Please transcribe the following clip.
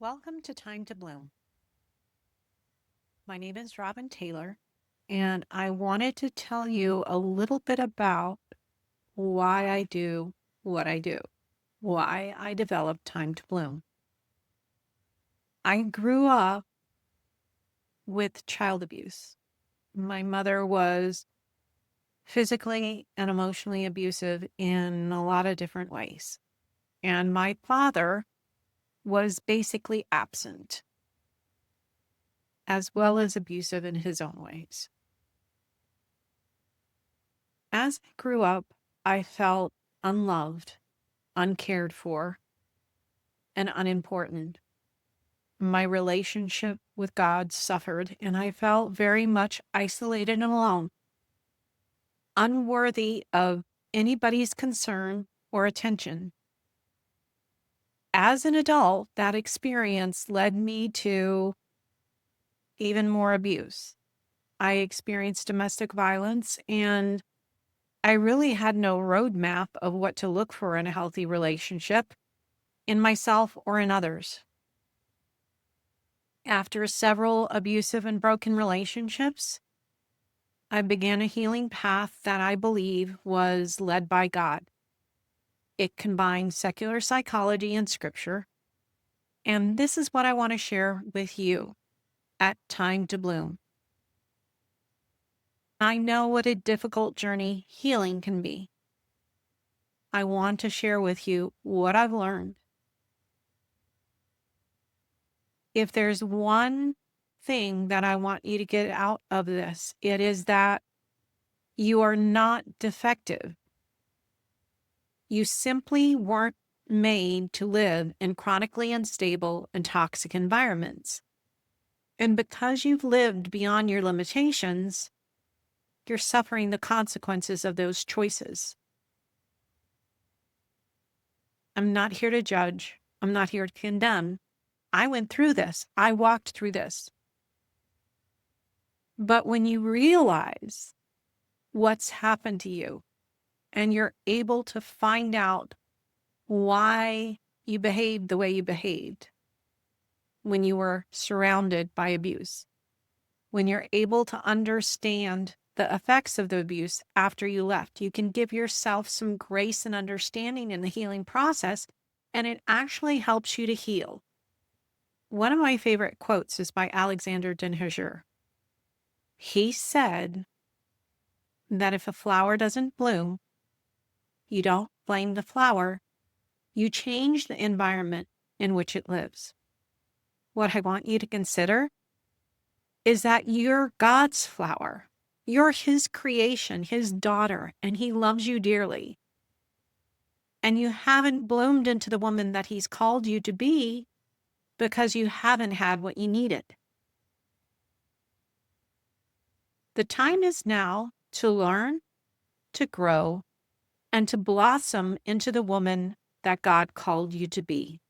Welcome to Time to Bloom. My name is Robin Taylor, and I wanted to tell you a little bit about why I do what I do, why I developed Time to Bloom. I grew up with child abuse. My mother was physically and emotionally abusive in a lot of different ways, and my father was basically absent, as well as abusive in his own ways. As I grew up, I felt unloved, uncared for, and unimportant. My relationship with God suffered, and I felt very much isolated and alone, unworthy of anybody's concern or attention. As an adult, that experience led me to even more abuse. I experienced domestic violence, and I really had no roadmap of what to look for in a healthy relationship in myself or in others. After several abusive and broken relationships, I began a healing path that I believe was led by God. It combined secular psychology and scripture. And this is what I want to share with you at Time to Bloom. I know what a difficult journey healing can be. I want to share with you what I've learned. If there's one thing that I want you to get out of this, it is that you are not defective. You simply weren't made to live in chronically unstable and toxic environments. And because you've lived beyond your limitations, you're suffering the consequences of those choices. I'm not here to judge. I'm not here to condemn. I went through this. I walked through this. But when you realize what's happened to you and you're able to find out why you behaved the way you behaved when you were surrounded by abuse, when you're able to understand the effects of the abuse after you left, you can give yourself some grace and understanding in the healing process, and it actually helps you to heal. One of my favorite quotes is by Alexander Denhoger. He said that if a flower doesn't bloom, you don't blame the flower, you change the environment in which it lives. What I want you to consider is that you're God's flower. You're his creation, his daughter, and he loves you dearly. And you haven't bloomed into the woman that he's called you to be because you haven't had what you needed. The time is now to learn, to grow, and to blossom into the woman that God called you to be.